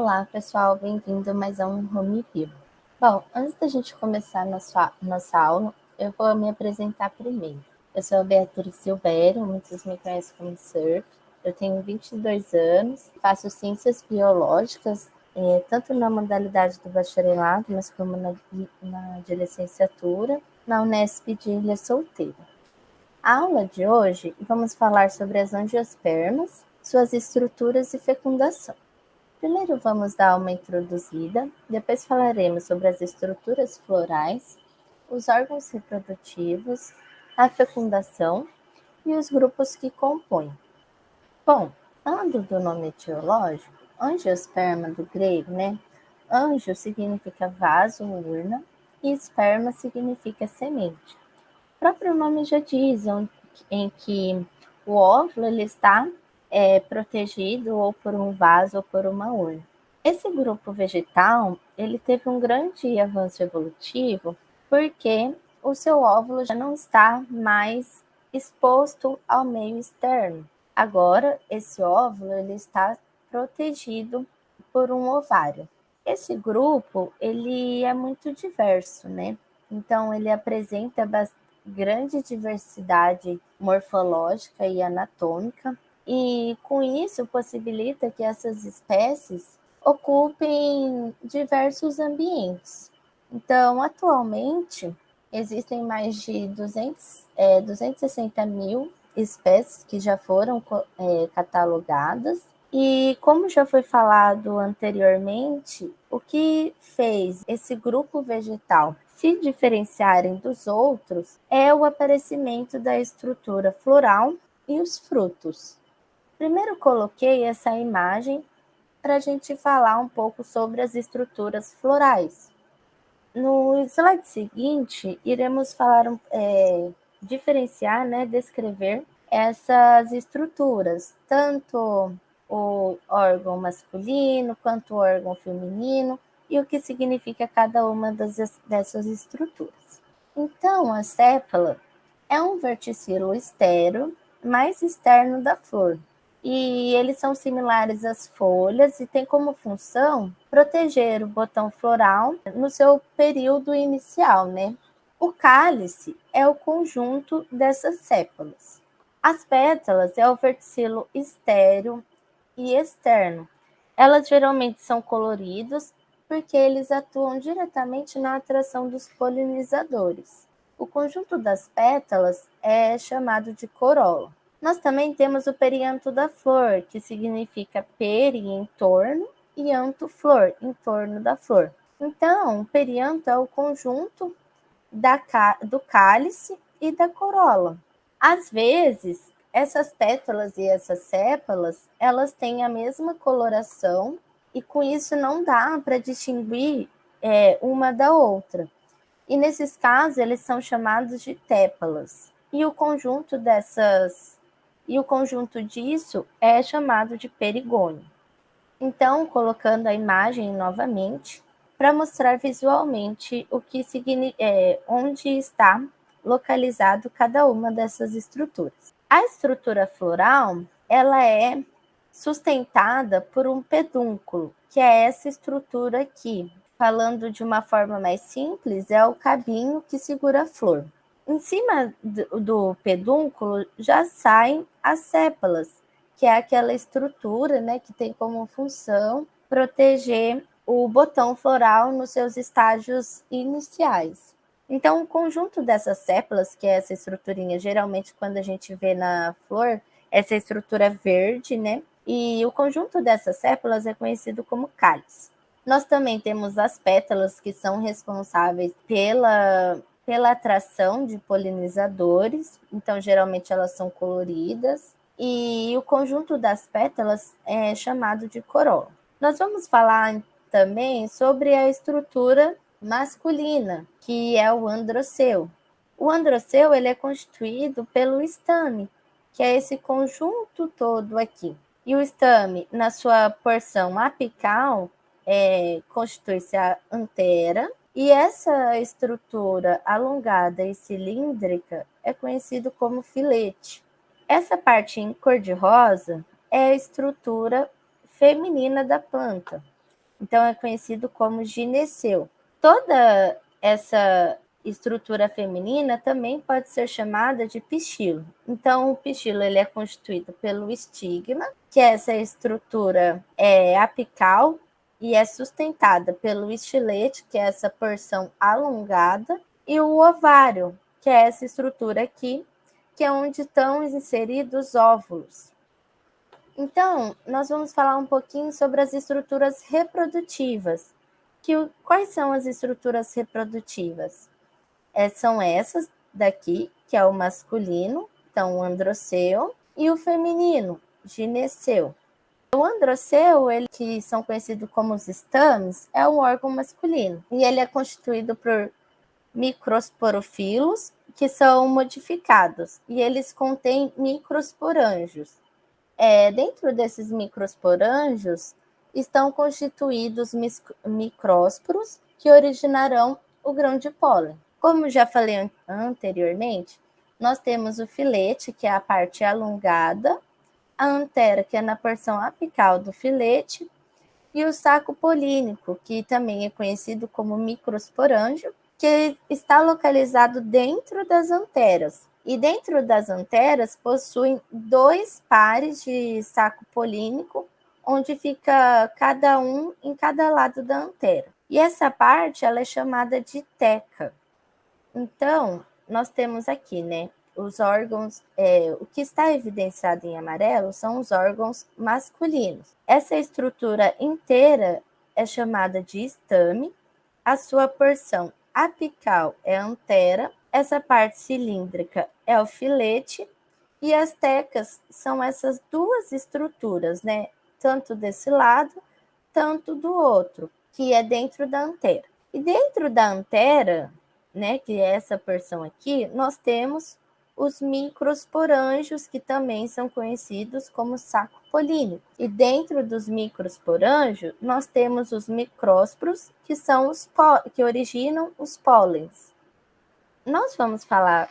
Olá, pessoal, bem-vindo a mais um Home View. Bom, antes da gente começar nossa aula, eu vou me apresentar primeiro. Eu sou a Beatriz Silvério, muitos me conhecem como Surf. Eu tenho 22 anos, faço ciências biológicas, tanto na modalidade do bacharelado, mas como na de licenciatura, na Unesp de Ilha Solteira. A aula de hoje vamos falar sobre as angiospermas, suas estruturas e fecundação. Primeiro vamos dar uma introduzida, depois falaremos sobre as estruturas florais, os órgãos reprodutivos, a fecundação e os grupos que compõem. Bom, falando do nome etiológico, angiosperma do grego, né? Anjo significa vaso ou urna e esperma significa semente. O próprio nome já diz em que o óvulo ele está protegido ou por um vaso ou por uma urna. Esse grupo vegetal ele teve um grande avanço evolutivo porque o seu óvulo já não está mais exposto ao meio externo. Agora, esse óvulo ele está protegido por um ovário. Esse grupo ele é muito diverso, né? Então, ele apresenta grande diversidade morfológica e anatômica, e com isso possibilita que essas espécies ocupem diversos ambientes. Então, atualmente, existem mais de 260 mil espécies que já foram catalogadas. E como já foi falado anteriormente, o que fez esse grupo vegetal se diferenciarem dos outros é o aparecimento da estrutura floral e os frutos. Primeiro coloquei essa imagem para a gente falar um pouco sobre as estruturas florais. No slide seguinte, iremos diferenciar, né, descrever essas estruturas, tanto o órgão masculino quanto o órgão feminino e o que significa cada uma dessas estruturas. Então, a sépala é um verticilo estéreo mais externo da flor, e eles são similares às folhas e têm como função proteger o botão floral no seu período inicial, né? O cálice é o conjunto dessas sépalas. As pétalas é o verticilo estéreo e externo. Elas geralmente são coloridos porque eles atuam diretamente na atração dos polinizadores. O conjunto das pétalas é chamado de corola. Nós também temos o perianto da flor, que significa peri, em torno, e anto, flor, em torno da flor. Então, o perianto é o conjunto do cálice e da corola. Às vezes, essas pétalas e essas sépalas, elas têm a mesma coloração e com isso não dá para distinguir uma da outra. E nesses casos, eles são chamados de tépalas. E o conjunto disso é chamado de perigônio. Então, colocando a imagem novamente, para mostrar visualmente onde está localizado cada uma dessas estruturas. A estrutura floral, ela é sustentada por um pedúnculo, que é essa estrutura aqui. Falando de uma forma mais simples, é o cabinho que segura a flor. Em cima do pedúnculo já saem as sépalas, que é aquela estrutura, né, que tem como função proteger o botão floral nos seus estágios iniciais. Então, o conjunto dessas sépalas, que é essa estruturinha, geralmente quando a gente vê na flor, essa estrutura verde, né? E o conjunto dessas sépalas é conhecido como cálice. Nós também temos as pétalas, que são responsáveis pela atração de polinizadores, então geralmente elas são coloridas, e o conjunto das pétalas é chamado de corola. Nós vamos falar também sobre a estrutura masculina, que é o androceu. O androceu ele é constituído pelo estame, que é esse conjunto todo aqui. E o estame, na sua porção apical, constitui-se a antera, e essa estrutura alongada e cilíndrica é conhecido como filete. Essa parte em cor-de-rosa é a estrutura feminina da planta. Então, é conhecido como gineceu. Toda essa estrutura feminina também pode ser chamada de pistilo. Então, o pistilo ele é constituído pelo estigma, que é essa estrutura apical, e é sustentada pelo estilete, que é essa porção alongada, e o ovário, que é essa estrutura aqui, que é onde estão inseridos os óvulos. Então, nós vamos falar um pouquinho sobre as estruturas reprodutivas. Quais são as estruturas reprodutivas? São essas daqui, que é o masculino, então o androceu, e o feminino, gineceu. O androceu, que são conhecidos como os estames, é um órgão masculino, e ele é constituído por microsporofilos, que são modificados, e eles contêm microsporângios. Dentro desses microsporângios estão constituídos micrósporos que originarão o grão de pólen. Como já falei anteriormente, nós temos o filete, que é a parte alongada, a antera, que é na porção apical do filete, e o saco polínico, que também é conhecido como microsporângio, que está localizado dentro das anteras. E dentro das anteras possuem 2 pares de saco polínico, onde fica cada um em cada lado da antera. E essa parte ela é chamada de teca. Então, nós temos aqui, né, os órgãos, o que está evidenciado em amarelo são os órgãos masculinos. Essa estrutura inteira é chamada de estame, a sua porção apical é a antera, essa parte cilíndrica é o filete, e as tecas são essas 2 estruturas, né, tanto desse lado, tanto do outro, que é dentro da antera. E dentro da antera, né, que é essa porção aqui, nós temos os microsporângios, que também são conhecidos como saco polínico. E dentro dos microsporângios, nós temos os micrósporos, que são que originam os pólens. Nós vamos falar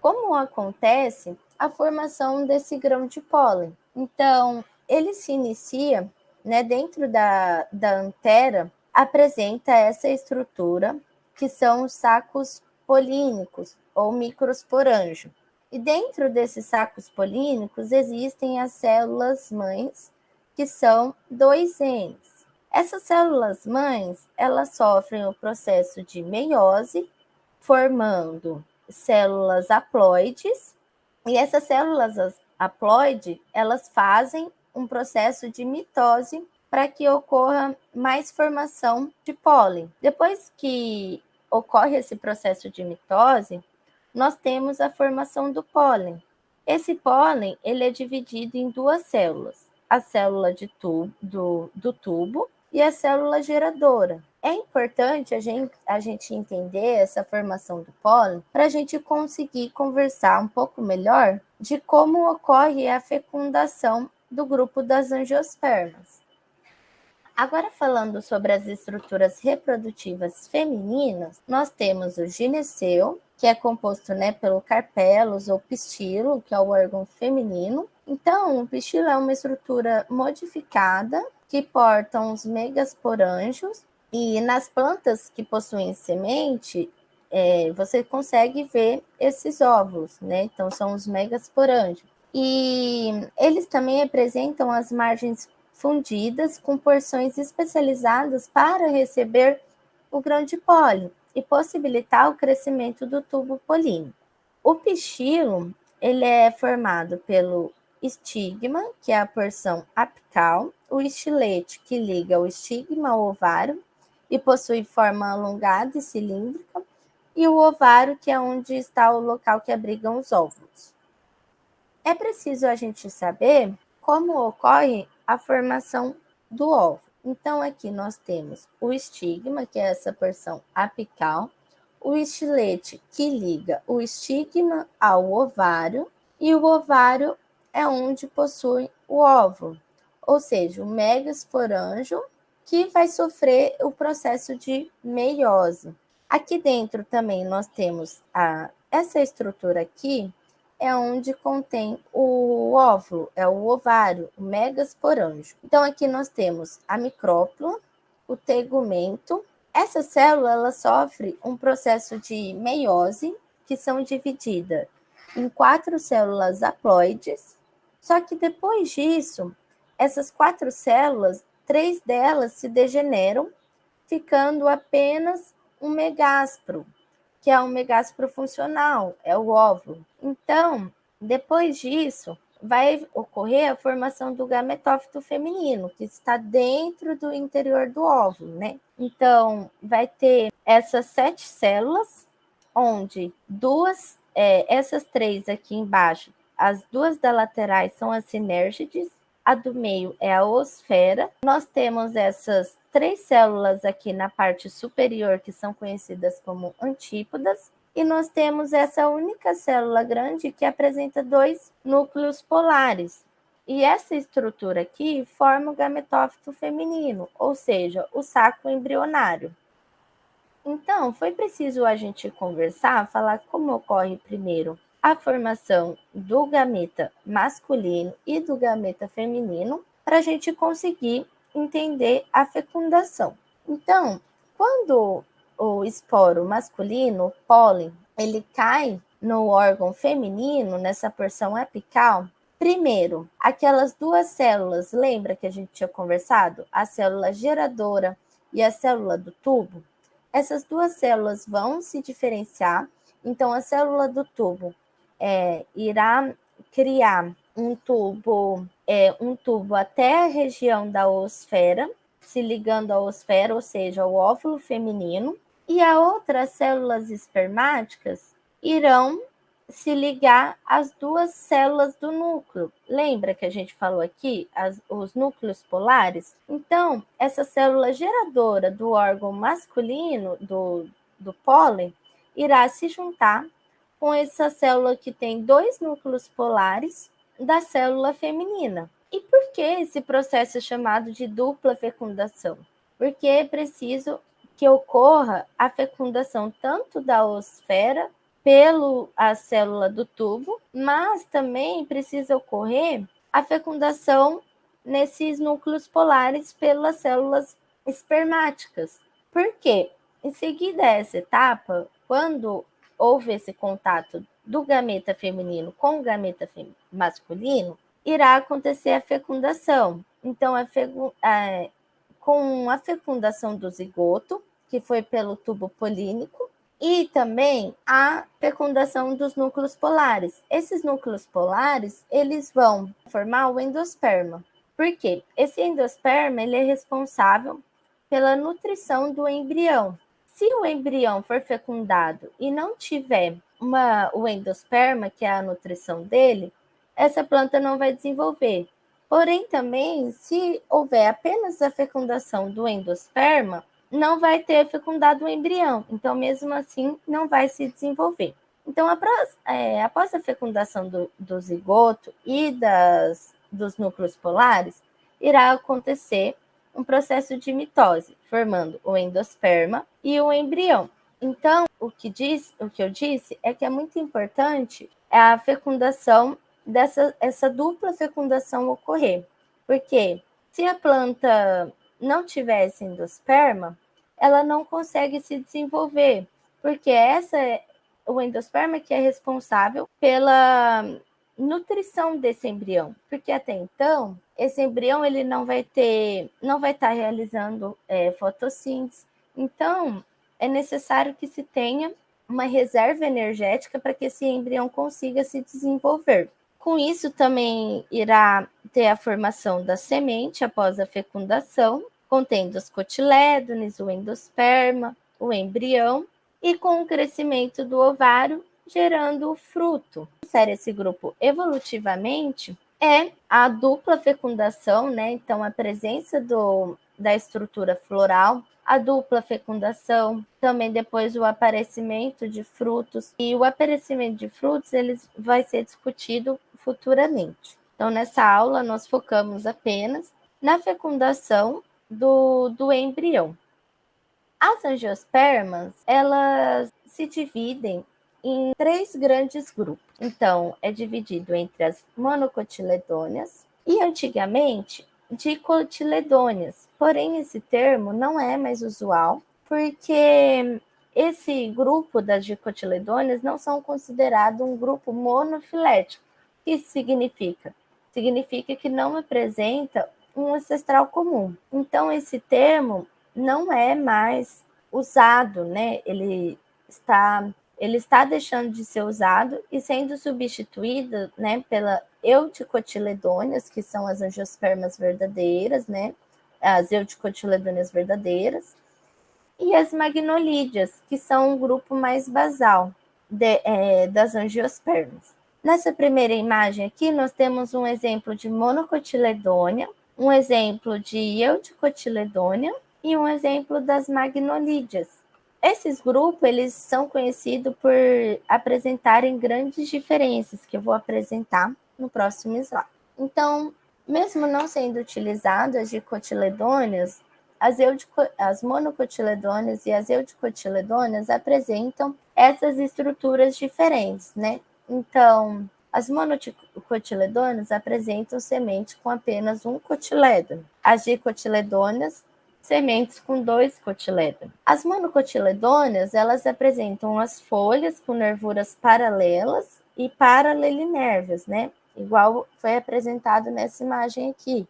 como acontece a formação desse grão de pólen. Então, ele se inicia, né, dentro da antera, apresenta essa estrutura, que são os sacos polínicos ou microsporângio. E dentro desses sacos polínicos existem as células mães, que são 2 Ns. Essas células mães, elas sofrem o processo de meiose, formando células haploides, e essas células haploides, elas fazem um processo de mitose para que ocorra mais formação de pólen. Depois que ocorre esse processo de mitose, nós temos a formação do pólen. Esse pólen ele é dividido em 2 células, a célula do tubo e a célula geradora. É importante a gente entender essa formação do pólen para a gente conseguir conversar um pouco melhor de como ocorre a fecundação do grupo das angiospermas. Agora, falando sobre as estruturas reprodutivas femininas, nós temos o gineceu, que é composto, né, pelo carpelos ou pistilo, que é o órgão feminino. Então, o pistilo é uma estrutura modificada que portam os megasporângios, e nas plantas que possuem semente, você consegue ver esses óvulos, né? Então, são os megasporângios. E eles também apresentam as margens fundidas com porções especializadas para receber o grão de pólen e possibilitar o crescimento do tubo polínico. O pistilo ele é formado pelo estigma, que é a porção apical, o estilete, que liga o estigma ao ovário e possui forma alongada e cilíndrica, e o ovário, que é onde está o local que abrigam os óvulos. É preciso a gente saber como ocorre a formação do óvulo. Então, aqui nós temos o estigma, que é essa porção apical, o estilete, que liga o estigma ao ovário, e o ovário é onde possui o óvulo, ou seja, o megasporângio, que vai sofrer o processo de meiose. Aqui dentro também nós temos essa estrutura aqui, é onde contém o óvulo, é o ovário, o megasporângio. Então, aqui nós temos a micrópula, o tegumento. Essa célula ela sofre um processo de meiose, que são divididas em 4 células haploides, só que depois disso, essas 4 células, 3 delas se degeneram, ficando apenas um megásporo, que é um megásporo funcional, é o óvulo. Então, depois disso, vai ocorrer a formação do gametófito feminino, que está dentro do interior do óvulo, né? Então, vai ter essas 7 células, onde essas 3 aqui embaixo, as 2 da laterais são as sinérgides, a do meio é a oosfera. Nós temos essas 3 células aqui na parte superior, que são conhecidas como antípodas, e nós temos essa única célula grande que apresenta 2 núcleos polares. E essa estrutura aqui forma o gametófito feminino, ou seja, o saco embrionário. Então, foi preciso a gente conversar, falar como ocorre primeiro a formação do gameta masculino e do gameta feminino, para a gente conseguir entender a fecundação. Então, quando o esporo masculino, o pólen, ele cai no órgão feminino, nessa porção apical, primeiro, aquelas 2 células, lembra que a gente tinha conversado? A célula geradora e a célula do tubo? Essas 2 células vão se diferenciar, então a célula do tubo irá criar um tubo até a região da oosfera, se ligando à oosfera, ou seja, ao óvulo feminino, e a outra, células espermáticas, irão se ligar às 2 células do núcleo. Lembra que a gente falou aqui, os núcleos polares? Então, essa célula geradora do órgão masculino, do pólen, irá se juntar com essa célula que tem 2 núcleos polares da célula feminina. E por que esse processo é chamado de dupla fecundação? Porque é preciso que ocorra a fecundação tanto da oosfera pela célula do tubo, mas também precisa ocorrer a fecundação nesses núcleos polares pelas células espermáticas. Por quê? Em seguida a essa etapa, quando houve esse contato do gameta feminino com o gameta masculino, irá acontecer a fecundação. Então, com a fecundação do zigoto, que foi pelo tubo polínico, e também a fecundação dos núcleos polares. Esses núcleos polares, eles vão formar o endosperma. Por quê? Esse endosperma ele é responsável pela nutrição do embrião. Se o embrião for fecundado e não tiver o endosperma, que é a nutrição dele, essa planta não vai desenvolver. Porém, também, se houver apenas a fecundação do endosperma, não vai ter fecundado o embrião. Então, mesmo assim, não vai se desenvolver. Então, após a fecundação do zigoto e dos núcleos polares, irá acontecer um processo de mitose, formando o endosperma e o embrião. Então, o que eu disse é que é muito importante a fecundação essa dupla fecundação ocorrer. Porque se a planta não tivesse endosperma, ela não consegue se desenvolver, porque o endosperma que é responsável pela nutrição desse embrião, porque até então esse embrião ele não vai estar realizando fotossíntese, então é necessário que se tenha uma reserva energética para que esse embrião consiga se desenvolver. Com isso também irá ter a formação da semente após a fecundação, contendo os cotilédones, o endosperma, o embrião, e com o crescimento do ovário, gerando o fruto. Esse grupo evolutivamente é a dupla fecundação, né? Então, a presença da estrutura floral, a dupla fecundação, também depois o aparecimento de frutos, e o aparecimento de frutos vai ser discutido futuramente. Então, nessa aula, nós focamos apenas na fecundação do embrião. As angiospermas, elas se dividem em 3 grandes grupos. Então, é dividido entre as monocotiledôneas e, antigamente, dicotiledôneas. Porém, esse termo não é mais usual, porque esse grupo das dicotiledôneas não são considerados um grupo monofilético. O que isso significa? Significa que não apresenta um ancestral comum. Então, esse termo não é mais usado, né? Ele está deixando de ser usado e sendo substituído, né, pela euticotiledôneas, que são as angiospermas verdadeiras, né? As euticotiledôneas verdadeiras, e as magnolídeas, que são um grupo mais basal das angiospermas. Nessa primeira imagem aqui, nós temos um exemplo de monocotiledônea, um exemplo de euticotiledônea e um exemplo das magnolídeas. Esses grupos, eles são conhecidos por apresentarem grandes diferenças, que eu vou apresentar no próximo slide. Então, mesmo não sendo utilizadas as dicotiledôneas, as monocotiledôneas e as euticotiledôneas apresentam essas estruturas diferentes, né? Então, as monocotiledôneas apresentam semente com apenas um cotilédone. As dicotiledôneas, sementes com 2 cotilédones. As monocotiledôneas, elas apresentam as folhas com nervuras paralelas e paralelinérvias, né? Igual foi apresentado nessa imagem aqui.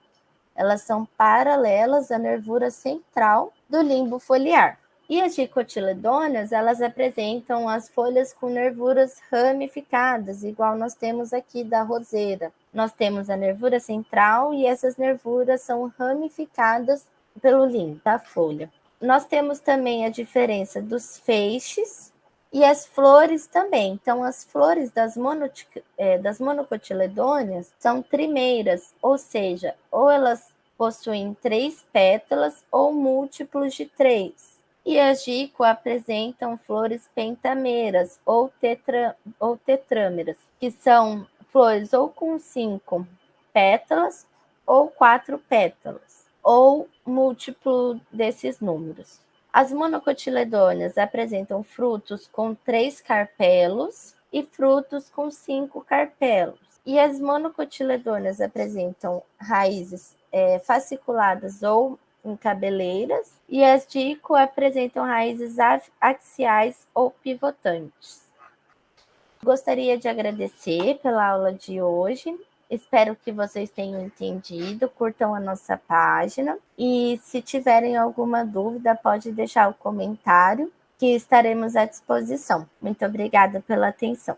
Elas são paralelas à nervura central do limbo foliar. E as dicotiledôneas, elas apresentam as folhas com nervuras ramificadas, igual nós temos aqui da roseira. Nós temos a nervura central e essas nervuras são ramificadas pelo limbo da folha. Nós temos também a diferença dos feixes e as flores também. Então, as flores das monocotiledôneas são trimeiras, ou seja, ou elas possuem 3 pétalas ou múltiplos de 3. E as dico apresentam flores pentameiras ou tetrâmeras, que são flores ou com 5 pétalas ou 4 pétalas, ou múltiplo desses números. As monocotiledôneas apresentam frutos com 3 carpelos e frutos com 5 carpelos. E as monocotiledôneas apresentam raízes fasciculadas ou em cabeleiras, e as dico apresentam raízes axiais ou pivotantes. Gostaria de agradecer pela aula de hoje. Espero que vocês tenham entendido, curtam a nossa página e se tiverem alguma dúvida, pode deixar o comentário que estaremos à disposição. Muito obrigada pela atenção.